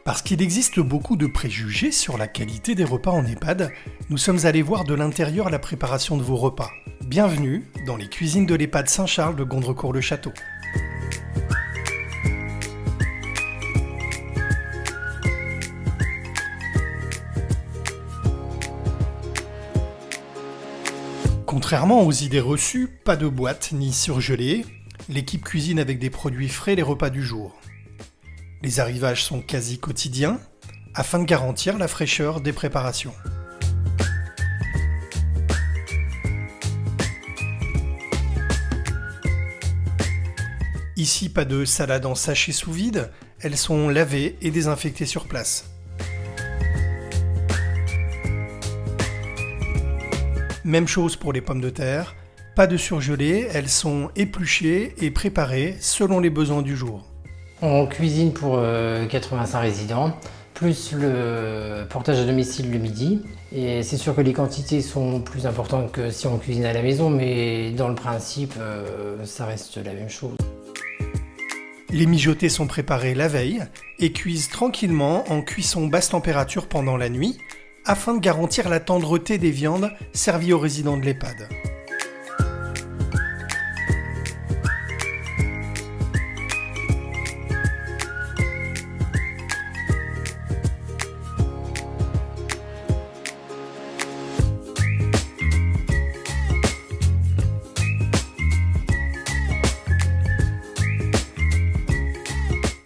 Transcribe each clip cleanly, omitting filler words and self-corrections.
Parce qu'il existe beaucoup de préjugés sur la qualité des repas en EHPAD, nous sommes allés voir de l'intérieur la préparation de vos repas. Bienvenue dans les cuisines de l'EHPAD Saint-Charles de Gondrecourt-le-Château. Contrairement aux idées reçues, pas de boîte ni surgelé, l'équipe cuisine avec des produits frais les repas du jour. Les arrivages sont quasi quotidiens, afin de garantir la fraîcheur des préparations. Ici, pas de salade en sachet sous vide, elles sont lavées et désinfectées sur place. Même chose pour les pommes de terre, pas de surgelé, elles sont épluchées et préparées selon les besoins du jour. On cuisine pour 85 résidents, plus le portage à domicile le midi. Et c'est sûr que les quantités sont plus importantes que si on cuisine à la maison, mais dans le principe, ça reste la même chose. Les mijotés sont préparés la veille et cuisent tranquillement en cuisson basse température pendant la nuit, afin de garantir la tendreté des viandes servies aux résidents de l'EHPAD.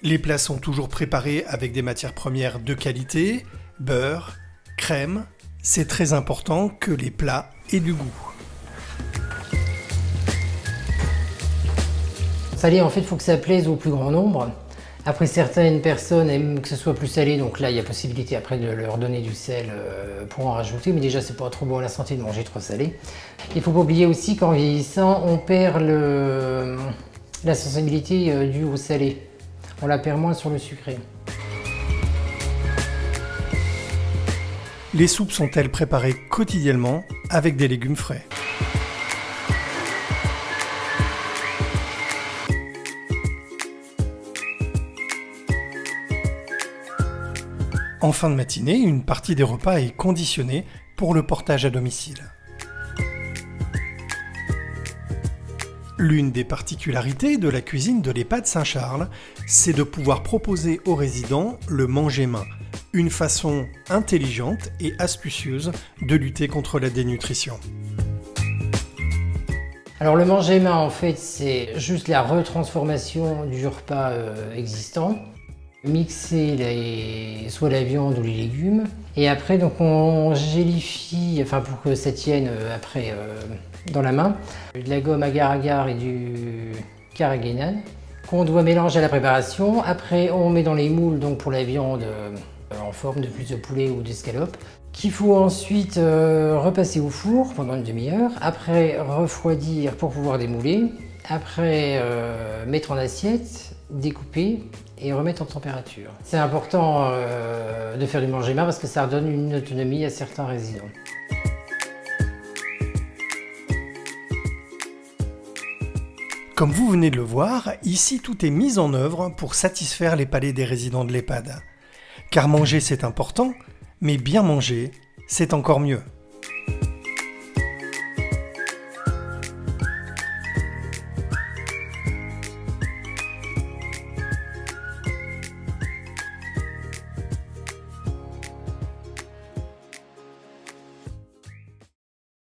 Les plats sont toujours préparés avec des matières premières de qualité, beurre, crème. C'est très important que les plats aient du goût. Salé, en fait, il faut que ça plaise au plus grand nombre. Après, certaines personnes aiment que ce soit plus salé, donc là, il y a possibilité après de leur donner du sel pour en rajouter, mais déjà, c'est pas trop bon à la santé de manger trop salé. Il faut pas oublier aussi qu'en vieillissant, on perd la sensibilité due au salé. On la perd moins sur le sucré. Les soupes sont-elles préparées quotidiennement avec des légumes frais? En fin de matinée, une partie des repas est conditionnée pour le portage à domicile. L'une des particularités de la cuisine de l'EHPAD Saint-Charles, c'est de pouvoir proposer aux résidents le manger-main, une façon intelligente et astucieuse de lutter contre la dénutrition. Alors le manger-main, en fait, c'est juste la retransformation du repas existant. Mixer soit la viande ou les légumes. Et après, donc, on gélifie, pour que ça tienne après dans la main, de la gomme agar-agar et du carrageenan qu'on doit mélanger à la préparation. Après, on met dans les moules donc pour la viande en forme de plus de poulet ou d'escalope, qu'il faut ensuite repasser au four pendant une demi-heure. Après, refroidir pour pouvoir démouler. Après, mettre en assiette, découper et remettre en température. C'est important de faire du manger-main parce que ça redonne une autonomie à certains résidents. Comme vous venez de le voir, ici tout est mis en œuvre pour satisfaire les palais des résidents de l'EHPAD. Car manger c'est important, mais bien manger c'est encore mieux.